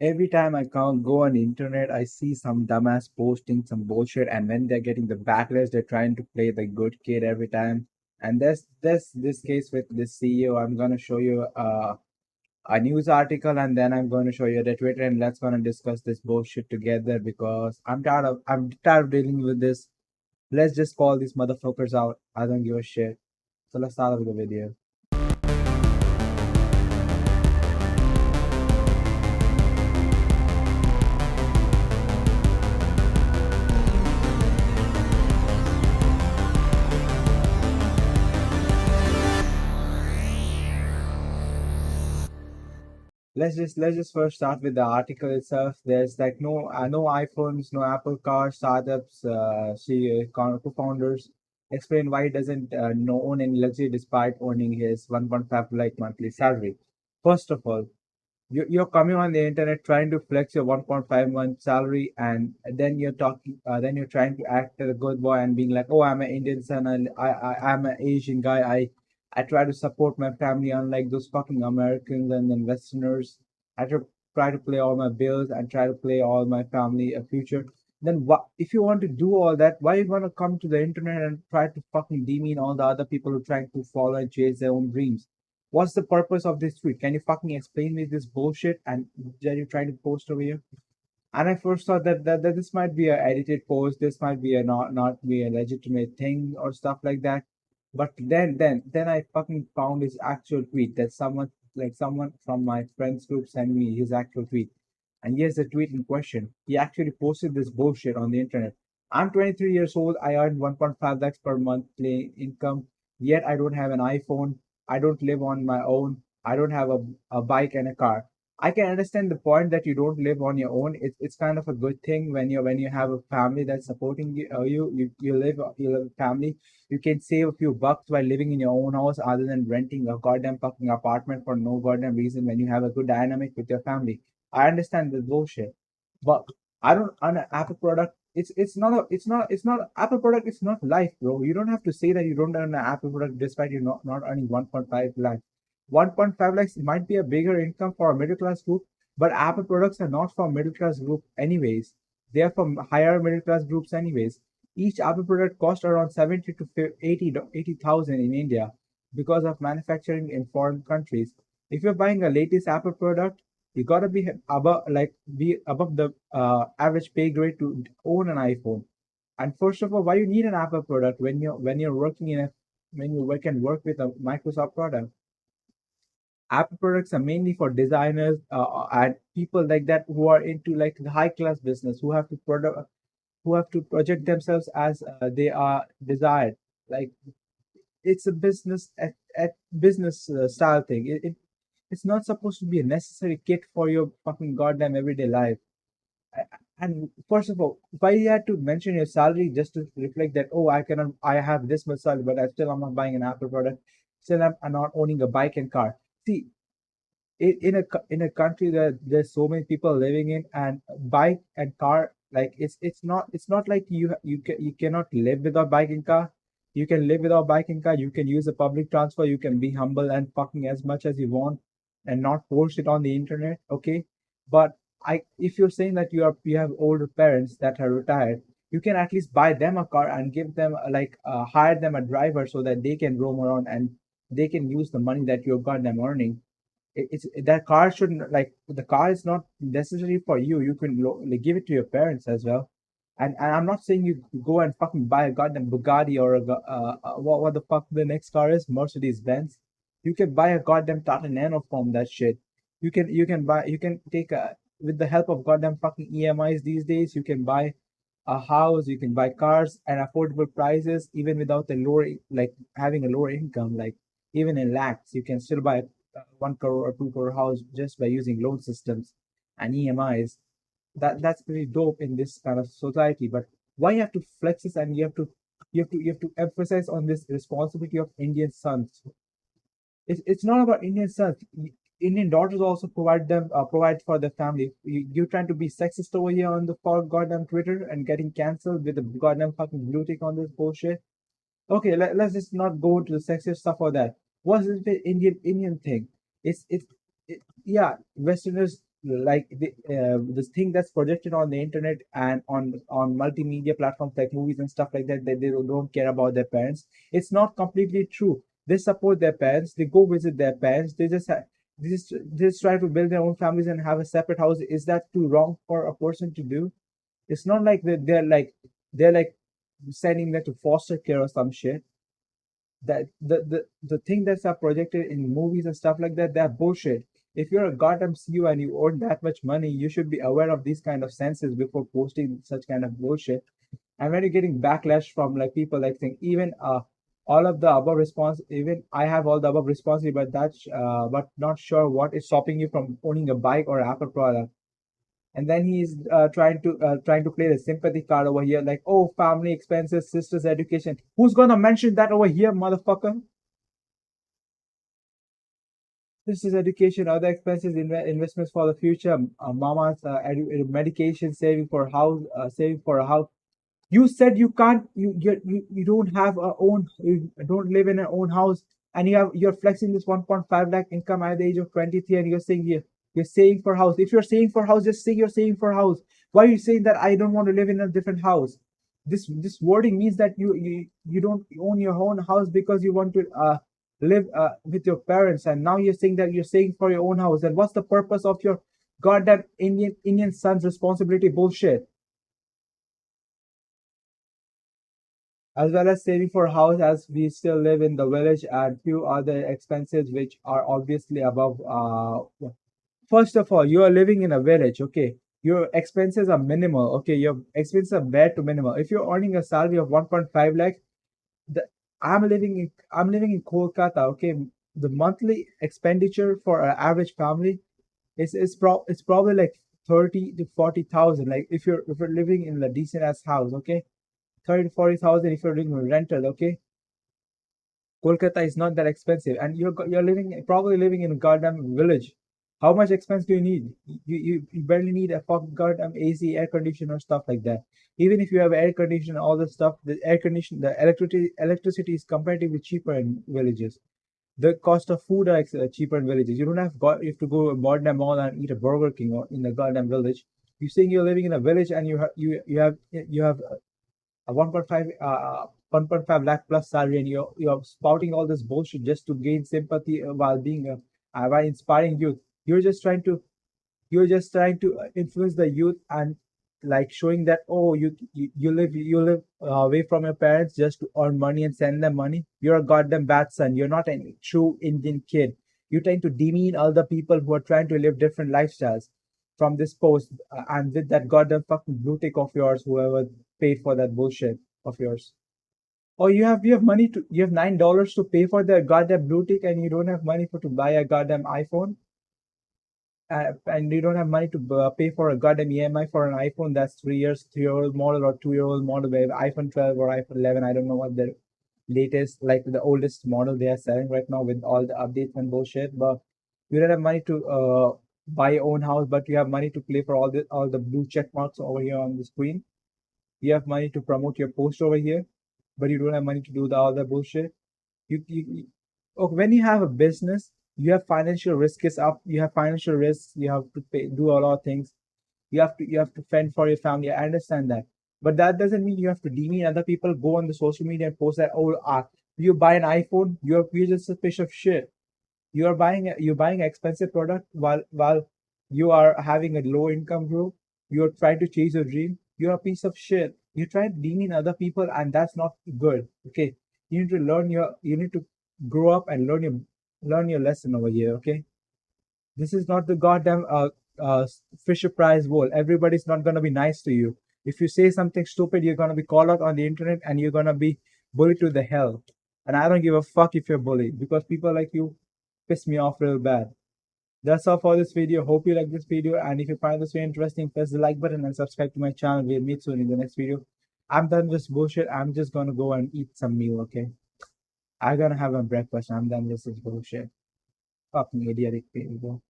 Every time I go on the internet, I see some dumbass posting some bullshit, and when they're getting the backlash, they're trying to play the good kid every time. And there's this case with this CEO. I'm gonna show you a news article, and then I'm going to show you the Twitter, and let's gonna discuss this bullshit together because I'm tired of dealing with this. Let's just call these motherfuckers out. I don't give a shit. So let's start with the video. Let's just first start with the article itself. There's like no iPhones, no Apple cars, startups. Co-founders explain why he doesn't no own any luxury despite owning his 1.5 like monthly salary. First of all, you're coming on the internet trying to flex your 1.5 month salary, and then you're trying to act as a good boy and being like, oh, I'm an Indian son, and I'm an Asian guy. I try to support my family unlike those fucking Americans and then Westerners. I try to play all my bills and try to play all my family a future. Then what if you want to do all that, why you want to come to the internet and try to fucking demean all the other people who are trying to follow and chase their own dreams? What's the purpose of this tweet? Can you fucking explain me this bullshit and that you're trying to post over here? And I first thought that this might be a edited post, this might be a not be a legitimate thing or stuff like that. But then I fucking found his actual tweet that someone from my friends group sent me his actual tweet. And here's the tweet in question. He actually posted this bullshit on the internet. I'm 23 years old. I earn 1.5 lakhs per monthly income. Yet I don't have an iPhone. I don't live on my own. I don't have a bike and a car. I can understand the point that you don't live on your own. It's kind of a good thing when you have a family that's supporting you live a family. You can save a few bucks by living in your own house other than renting a goddamn fucking apartment for no goddamn reason when you have a good dynamic with your family. I understand the bullshit, but I don't on an Apple product. It's not Apple product. It's not life, bro. You don't have to say that you don't earn an Apple product despite you not earning 1.5 lakh. 1.5 lakhs might be a bigger income for a middle class group, but Apple products are not for middle class group anyways. They are for higher middle class groups anyways. Each Apple product costs around 70 to 80,000 in India because of manufacturing in foreign countries. If you're buying a latest Apple product, you gotta be above the average pay grade to own an iPhone. And first of all, why you need an Apple product when you're working in a when you work and work with a Microsoft product? Apple products are mainly for designers and people like that who are into like the high class business who have to project themselves as they are desired. Like it's a business at business style thing. It's not supposed to be a necessary kit for your fucking goddamn everyday life. And first of all, why you had to mention your salary just to reflect that, oh, I have this much salary, but I'm not buying an Apple product. Still, I'm not owning a bike and car. See, in a country that there's so many people living in, and bike and car, like it's not like you cannot live without bike and car. You can live without bike and car. You can use a public transport. You can be humble and fucking as much as you want and not post it on the internet, okay? But if you're saying that you have older parents that are retired, you can at least buy them a car and give them hire them a driver so that they can roam around and they can use the money that you've got them earning. It's that car shouldn't like the car is not necessary for you. You can like, give it to your parents as well. And I'm not saying you go and fucking buy a goddamn Bugatti or what the fuck the next car is, Mercedes Benz. You can buy a goddamn Tata Nano from that shit. You can take a with the help of goddamn fucking EMIs these days. You can buy a house. You can buy cars at affordable prices even without the like having a lower income. Like even in lakhs, you can still buy a 1 crore or 2 crore house just by using loan systems and EMIs. That's pretty dope in this kind of society. But why you have to flex this and you have to emphasize on this responsibility of Indian sons? It's not about Indian sons. Indian daughters also provide for their family. You're trying to be sexist over here on the goddamn Twitter and getting cancelled with the goddamn fucking blue tick on this bullshit. Okay, let's just not go to the sexist stuff or that. What's this Indian thing? It's yeah, Westerners. like this thing that's projected on the internet and on multimedia platforms like movies and stuff like that, that they don't care about their parents. It's not completely true. They support their parents, they go visit their parents, they just try to build their own families and have a separate house. Is that too wrong for a person to do? It's not like they're like sending them to foster care or some shit. That the thing that's are projected in movies and stuff like that, they're bullshit. If you're a goddamn CEO and you earn that much money, you should be aware of these kind of senses before posting such kind of bullshit. And when you're getting backlash from like people like saying even all of the above response, even I have all the above responsibility, but that's but not sure what is stopping you from owning a bike or Apple product. And then he's trying to play the sympathy card over here, like, oh, family expenses, sister's education. Who's gonna mention that over here, motherfucker? Sister's education, other expenses, investments for the future, mama's medication, saving for a house. You said you can't, you don't have a own, you don't live in an own house, and you're flexing this 1.5 lakh income at the age of 23, and you're saying you're saving for house. If you're saving for house, just say you're saving for house. Why are you saying that I don't want to live in a different house? This wording means that you don't own your own house because you want to live with your parents, and now you're saying that you're saving for your own house. And what's the purpose of your goddamn Indian son's responsibility bullshit? As well as saving for a house, as we still live in the village, and few other expenses which are obviously above. First of all, you are living in a village, okay? Your expenses are minimal, okay? Your expenses are bare to minimal. If you're earning a salary of 1.5 lakh, the I'm living in Kolkata, okay? The monthly expenditure for an average family it's probably like 30 to 40,000. Like if you're living in a decent ass house, okay? 30 to 40,000 if you're doing a rental, okay? Kolkata is not that expensive, and you're living probably living in a goddamn village. How much expense do you need? You barely need a fucking goddamn AC, air conditioner, stuff like that. Even if you have air conditioner, all the stuff, the electricity is comparatively cheaper in villages. The cost of food are cheaper in villages. You don't you have to go to a goddamn mall and eat a Burger King or in a goddamn village. You're saying you're living in a village and you have a 1.5 lakh plus salary, and you're spouting all this bullshit just to gain sympathy while inspiring youth. You're just trying to influence the youth, and like showing that, oh, you live away from your parents just to earn money and send them money. You're a goddamn bad son. You're not a true Indian kid. You're trying to demean other people who are trying to live different lifestyles from this post, and with that goddamn fucking blue tick of yours, whoever paid for that bullshit of yours. Or you have $9 to pay for the goddamn blue tick, and you don't have money to buy a goddamn iPhone, and you don't have money to pay for a goddamn EMI for an iPhone that's 3 year old model or 2 year old model, where iPhone 12 or iPhone 11. I don't know what the latest, like the oldest model they are selling right now with all the updates and bullshit. But you don't have money to buy your own house, but you have money to pay for all the blue check marks over here on the screen. You have money to promote your post over here, but you don't have money to do the other bullshit. Okay, when you have a business, you have financial risk is up. You have financial risks. You have to do a lot of things. You have to fend for your family. I understand that, but that doesn't mean you have to demean other people. Go on the social media and post that, oh, you buy an iPhone, you're just a piece of shit. You're buying an expensive product while you are having a low income group. You're trying to chase your dream. You're a piece of shit. You try to demean other people, and that's not good. Okay, you need to grow up and learn your lesson over here. Okay, this is not the goddamn Fisher Price bowl. Everybody's not gonna be nice to you. If you say something stupid, you're gonna be called out on the internet, and you're gonna be bullied to the hell. And I don't give a fuck if you're bullied, because people like you piss me off real bad. That's all for this video. Hope you like this video, and if you find this video interesting, press the like button and subscribe to my channel. We'll meet soon in the next video. I'm done with this bullshit. I'm just gonna go and eat some meal, okay? I'm gonna have a breakfast. I'm done with this bullshit. Fucking idiotic people.